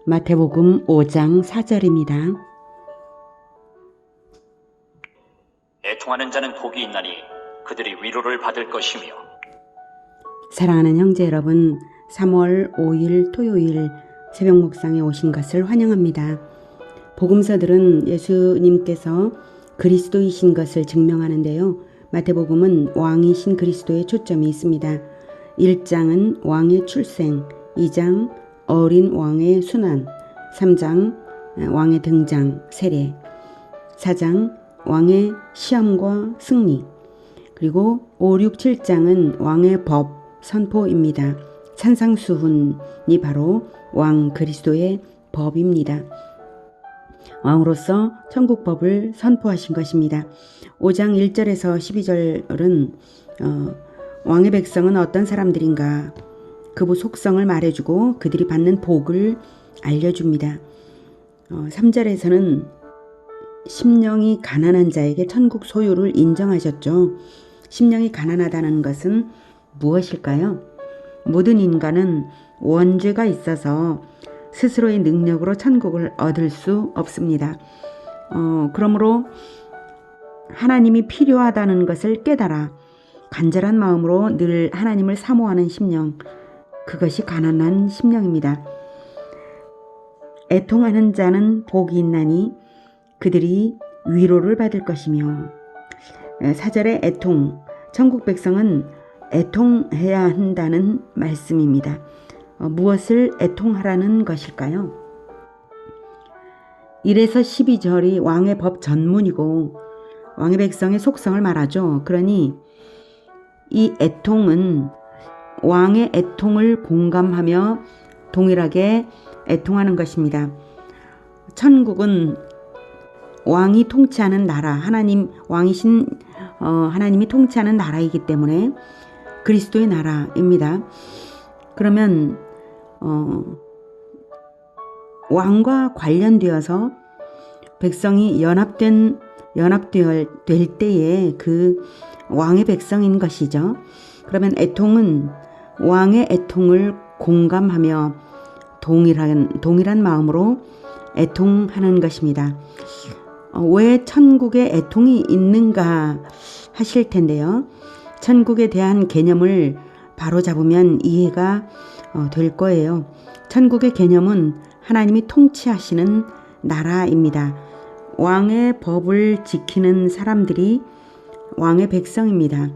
마태복음 5장 4절입니다. 애통하는 자는 복이 있나니 그들이 위로를 받을 것이며. 사랑하는 형제 여러분, 3월 5일 토요일 새벽 묵상에 오신 것을 환영합니다. 복음서들은 예수님께서 그리스도이신 것을 증명하는데요. 마태복음은 왕이신 그리스도에 초점이 있습니다. 1장은 왕의 출생, 2장 어린 왕의 순환, 3장 왕의 등장, 세례, 4장 왕의 시험과 승리, 그리고 5, 6, 7장은 왕의 법, 선포입니다. 산상수훈이 바로 왕 그리스도의 법입니다. 왕으로서 천국법을 선포하신 것입니다. 5장 1절에서 12절은 왕의 백성은 어떤 사람들인가, 그 속성을 말해주고 그들이 받는 복을 알려줍니다. 3절에서는 심령이 가난한 자에게 천국 소유를 인정하셨죠. 심령이 가난하다는 것은 무엇일까요? 모든 인간은 원죄가 있어서 스스로의 능력으로 천국을 얻을 수 없습니다. 그러므로 하나님이 필요하다는 것을 깨달아 간절한 마음으로 늘 하나님을 사모하는 심령, 그것이 가난한 심령입니다. 애통하는 자는 복이 있나니 그들이 위로를 받을 것이며, 4절의 애통, 천국 백성은 애통해야 한다는 말씀입니다. 무엇을 애통하라는 것일까요? 1에서 12절이 왕의 법 전문이고 왕의 백성의 속성을 말하죠. 그러니 이 애통은 왕의 애통을 공감하며 동일하게 애통하는 것입니다. 천국은 왕이 통치하는 나라, 왕이신 하나님이 통치하는 나라이기 때문에 그리스도의 나라입니다. 그러면 왕과 관련되어서 백성이 연합될 때에 그 왕의 백성인 것이죠. 그러면 애통은 왕의 애통을 공감하며 동일한 마음으로 애통하는 것입니다. 왜 천국에 애통이 있는가 하실 텐데요. 천국에 대한 개념을 바로 잡으면 이해가 될 거예요. 천국의 개념은 하나님이 통치하시는 나라입니다. 왕의 법을 지키는 사람들이 왕의 백성입니다.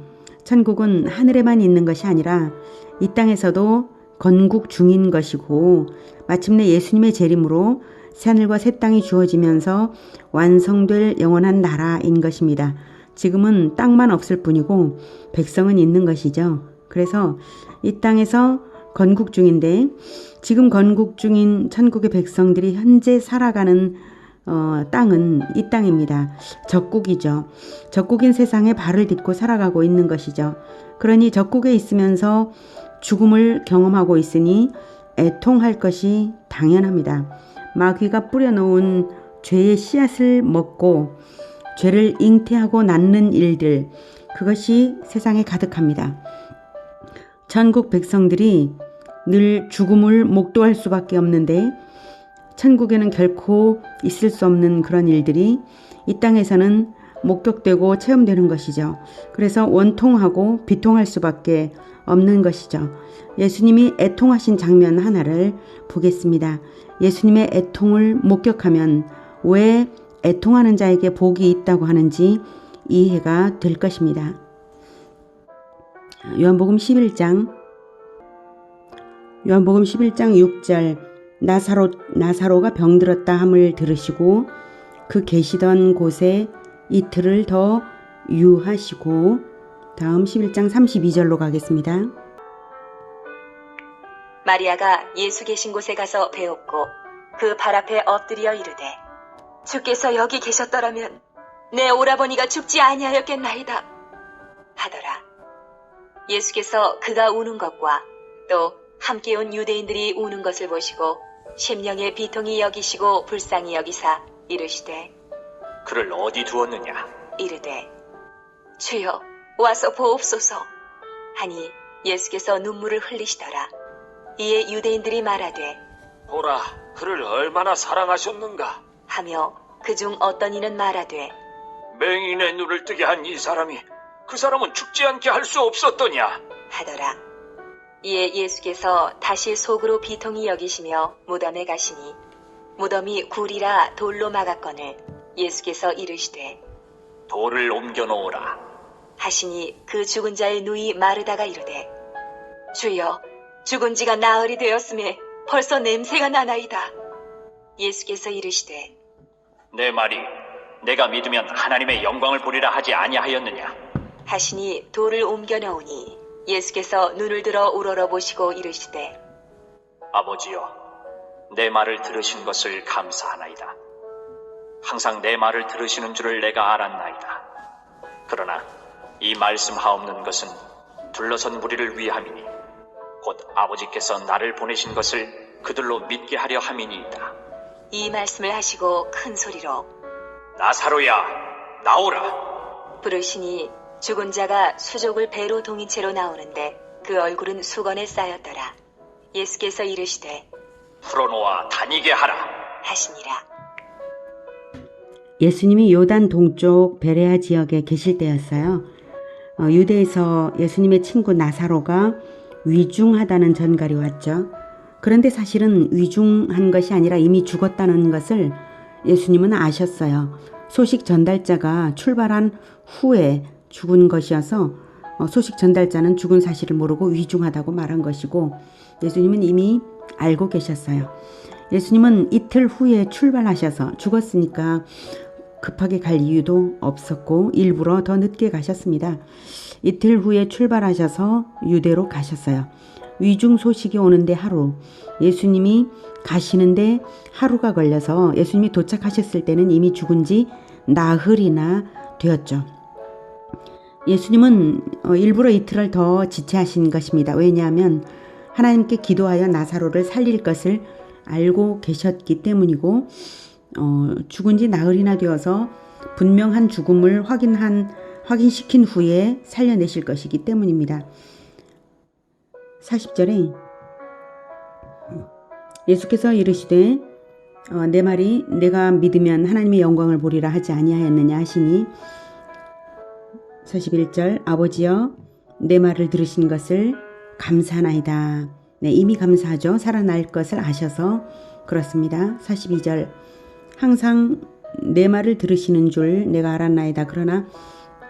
천국은 하늘에만 있는 것이 아니라 이 땅에서도 건국 중인 것이고, 마침내 예수님의 재림으로 새하늘과 새 땅이 주어지면서 완성될 영원한 나라인 것입니다. 지금은 땅만 없을 뿐이고 백성은 있는 것이죠. 그래서 이 땅에서 건국 중인데, 지금 건국 중인 천국의 백성들이 현재 살아가는 땅은 이 땅입니다. 적국이죠. 적국인 세상에 발을 딛고 살아가고 있는 것이죠. 그러니 적국에 있으면서 죽음을 경험하고 있으니 애통할 것이 당연합니다. 마귀가 뿌려놓은 죄의 씨앗을 먹고 죄를 잉태하고 낳는 일들, 그것이 세상에 가득합니다. 천국 백성들이 늘 죽음을 목도할 수밖에 없는데, 천국에는 결코 있을 수 없는 그런 일들이 이 땅에서는 목격되고 체험되는 것이죠. 그래서 원통하고 비통할 수밖에 없는 것이죠. 예수님이 애통하신 장면 하나를 보겠습니다. 예수님의 애통을 목격하면 왜 애통하는 자에게 복이 있다고 하는지 이해가 될 것입니다. 요한복음 11장 6절, 나사로가 병들었다 함을 들으시고 그 계시던 곳에 이틀을 더 유하시고, 다음 11장 32절로 가겠습니다. 마리아가 예수 계신 곳에 가서 배웠고 그 발 앞에 엎드려 이르되, 주께서 여기 계셨더라면 내 오라버니가 죽지 아니하였겠나이다 하더라. 예수께서 그가 우는 것과 또 함께 온 유대인들이 우는 것을 보시고 심령의 비통이 여기시고 불쌍히 여기사 이르시되, 그를 어디 두었느냐? 이르되, 주여 와서 보옵소서 하니 예수께서 눈물을 흘리시더라. 이에 유대인들이 말하되, 보라, 그를 얼마나 사랑하셨는가? 하며 그중 어떤 이는 말하되 맹인의 눈을 뜨게 한 이 사람이 그 사람은 죽지 않게 할 수 없었더냐? 하더라. 이에 예수께서 다시 속으로 비통히 여기시며 무덤에 가시니 무덤이 굴이라 돌로 막았거늘 예수께서 이르시되 돌을 옮겨 놓으라. 하시니 그 죽은 자의 누이 마르다가 이르되 주여 죽은 지가 나흘이 되었음에 벌써 냄새가 나나이다. 예수께서 이르시되 내 말이 내가 믿으면 하나님의 영광을 보리라 하지 아니하였느냐? 하시니 돌을 옮겨 놓으니 예수께서 눈을 들어 우러러 보시고 이르시되 아버지여, 내 말을 들으신 것을 감사하나이다. 항상 내 말을 들으시는 줄을 내가 알았나이다. 그러나 이 말씀하옵는 것은 둘러선 무리를 위함이니 곧 아버지께서 나를 보내신 것을 그들로 믿게 하려 함이니이다. 이 말씀을 하시고 큰 소리로 나사로야, 나오라. 부르시니 죽은 자가 수족을 배로 동인 채로 나오는데 그 얼굴은 수건에 쌓였더라. 예수께서 이르시되 풀어놓아 다니게 하라. 하시니라. 예수님이 요단 동쪽 베레아 지역에 계실 때였어요. 유대에서 예수님의 친구 나사로가 위중하다는 전갈이 왔죠. 그런데 사실은 위중한 것이 아니라 이미 죽었다는 것을 예수님은 아셨어요. 소식 전달자가 출발한 후에 죽은 것이어서 소식 전달자는 죽은 사실을 모르고 위중하다고 말한 것이고 예수님은 이미 알고 계셨어요. 예수님은 이틀 후에 출발하셔서 죽었으니까 급하게 갈 이유도 없었고 일부러 더 늦게 가셨습니다. 이틀 후에 출발하셔서 유대로 가셨어요. 위중 소식이 오는데 하루, 예수님이 가시는데 하루가 걸려서 예수님이 도착하셨을 때는 이미 죽은 지 나흘이나 되었죠. 예수님은 일부러 이틀을 더 지체하신 것입니다. 왜냐하면 하나님께 기도하여 나사로를 살릴 것을 알고 계셨기 때문이고 죽은 지 나흘이나 되어서 분명한 죽음을 확인시킨 후에 살려내실 것이기 때문입니다. 40절에 예수께서 이르시되 내 말이 내가 믿으면 하나님의 영광을 보리라 하지 아니하였느냐 하시니 41절 아버지여 내 말을 들으신 것을 감사하나이다. 네, 이미 감사하죠. 살아날 것을 아셔서 그렇습니다. 42절 항상 내 말을 들으시는 줄 내가 알았나이다. 그러나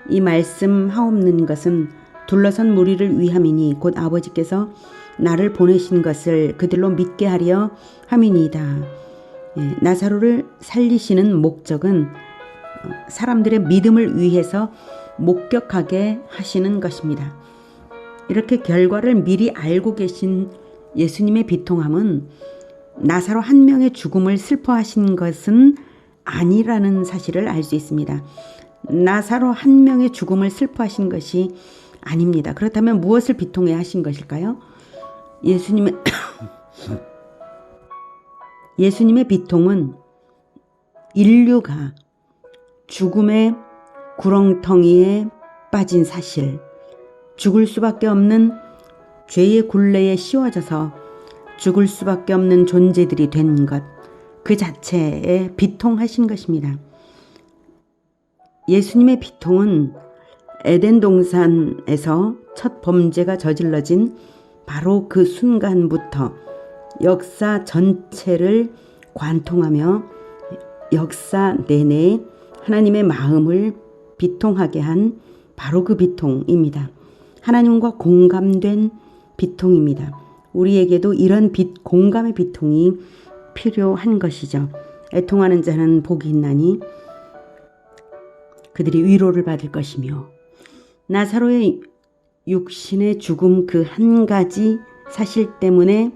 이 말씀 하옵는 것은 둘러선 무리를 위함이니 곧 아버지께서 나를 보내신 것을 그들로 믿게 하려 함이니이다. 예, 나사로를 살리시는 목적은 사람들의 믿음을 위해서 목격하게 하시는 것입니다. 이렇게 결과를 미리 알고 계신 예수님의 비통함은 나사로 한 명의 죽음을 슬퍼하신 것은 아니라는 사실을 알 수 있습니다. 나사로 한 명의 죽음을 슬퍼하신 것이 아닙니다. 그렇다면 무엇을 비통해 하신 것일까요? 예수님의 비통은 인류가 죽음의 구렁텅이에 빠진 사실, 죽을 수밖에 없는 죄의 굴레에 씌워져서 죽을 수밖에 없는 존재들이 된 것, 그 자체에 비통하신 것입니다. 예수님의 비통은 에덴 동산에서 첫 범죄가 저질러진 바로 그 순간부터 역사 전체를 관통하며 역사 내내 하나님의 마음을 비통하게 한 바로 그 비통입니다. 하나님과 공감된 비통입니다. 우리에게도 이런 공감의 비통이 필요한 것이죠. 애통하는 자는 복이 있나니 그들이 위로를 받을 것이며 나사로의 육신의 죽음 그 한 가지 사실 때문에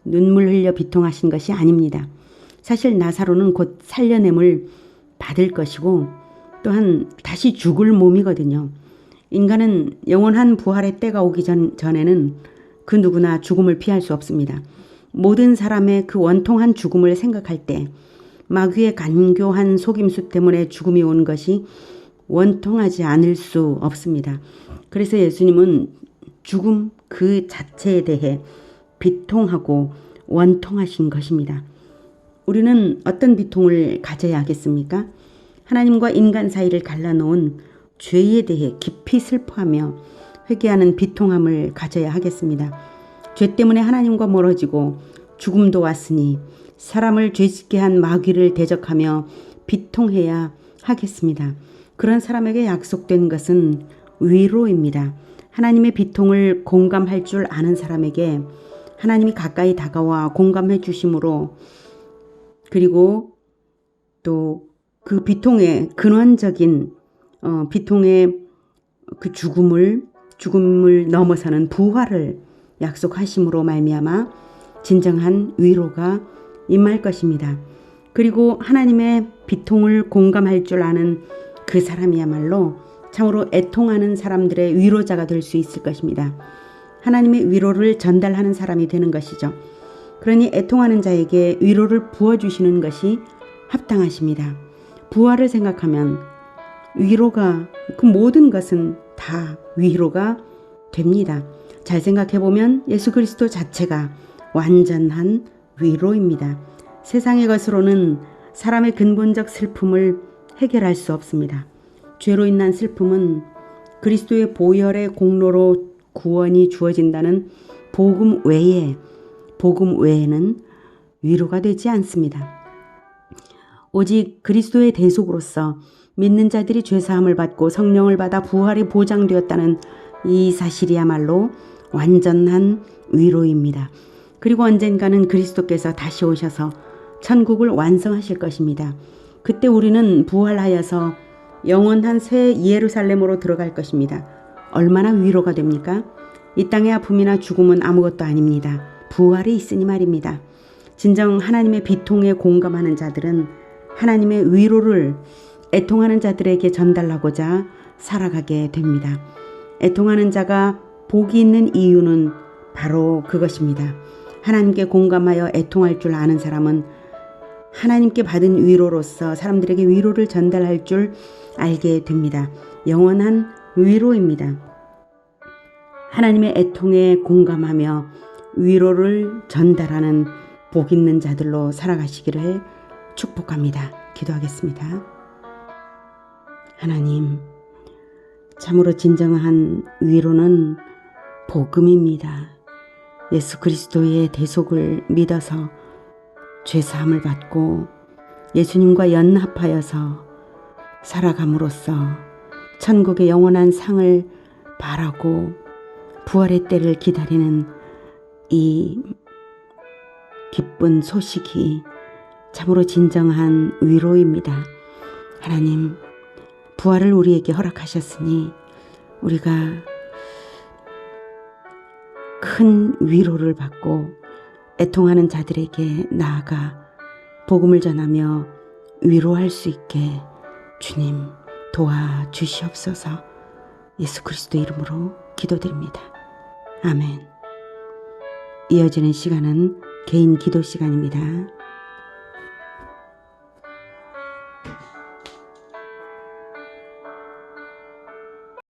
눈물 흘려 비통하신 것이 아닙니다. 사실 나사로는 곧 살려냄을 받을 것이고 또한 다시 죽을 몸이거든요. 인간은 영원한 부활의 때가 오기 전에는 그 누구나 죽음을 피할 수 없습니다. 모든 사람의 그 원통한 죽음을 생각할 때 마귀의 간교한 속임수 때문에 죽음이 온 것이 원통하지 않을 수 없습니다. 그래서 예수님은 죽음 그 자체에 대해 비통하고 원통하신 것입니다. 우리는 어떤 비통을 가져야 하겠습니까? 하나님과 인간 사이를 갈라놓은 죄에 대해 깊이 슬퍼하며 회개하는 비통함을 가져야 하겠습니다. 죄 때문에 하나님과 멀어지고 죽음도 왔으니 사람을 죄짓게 한 마귀를 대적하며 비통해야 하겠습니다. 그런 사람에게 약속된 것은 위로입니다. 하나님의 비통을 공감할 줄 아는 사람에게 하나님이 가까이 다가와 공감해 주심으로, 그리고 또 그 비통의 근원적인 비통의 그 죽음을 넘어서는 부활을 약속하심으로 말미암아 진정한 위로가 임할 것입니다. 그리고 하나님의 비통을 공감할 줄 아는 그 사람이야말로 참으로 애통하는 사람들의 위로자가 될 수 있을 것입니다. 하나님의 위로를 전달하는 사람이 되는 것이죠. 그러니 애통하는 자에게 위로를 부어주시는 것이 합당하십니다. 부활을 생각하면 위로가, 그 모든 것은 다 위로가 됩니다. 잘 생각해보면 예수 그리스도 자체가 완전한 위로입니다. 세상의 것으로는 사람의 근본적 슬픔을 해결할 수 없습니다. 죄로 인한 슬픔은 그리스도의 보혈의 공로로 구원이 주어진다는 복음 외에는 위로가 되지 않습니다. 오직 그리스도의 대속으로서 믿는 자들이 죄사함을 받고 성령을 받아 부활이 보장되었다는 이 사실이야말로 완전한 위로입니다. 그리고 언젠가는 그리스도께서 다시 오셔서 천국을 완성하실 것입니다. 그때 우리는 부활하여서 영원한 새 예루살렘으로 들어갈 것입니다. 얼마나 위로가 됩니까? 이 땅의 아픔이나 죽음은 아무것도 아닙니다. 부활이 있으니 말입니다. 진정 하나님의 비통에 공감하는 자들은 하나님의 위로를 애통하는 자들에게 전달하고자 살아가게 됩니다. 애통하는 자가 복이 있는 이유는 바로 그것입니다. 하나님께 공감하여 애통할 줄 아는 사람은 하나님께 받은 위로로서 사람들에게 위로를 전달할 줄 알게 됩니다. 영원한 위로입니다. 하나님의 애통에 공감하며 위로를 전달하는 복 있는 자들로 살아가시기를 축복합니다. 기도하겠습니다. 하나님, 참으로 진정한 위로는 복음입니다. 예수 그리스도의 대속을 믿어서 죄사함을 받고 예수님과 연합하여서 살아감으로써 천국의 영원한 상을 바라고 부활의 때를 기다리는 이 기쁜 소식이 참으로 진정한 위로입니다. 하나님, 부활을 우리에게 허락하셨으니 우리가 큰 위로를 받고 애통하는 자들에게 나아가 복음을 전하며 위로할 수 있게 주님 도와주시옵소서. 예수 그리스도 이름으로 기도드립니다. 아멘. 이어지는 시간은 개인 기도 시간입니다.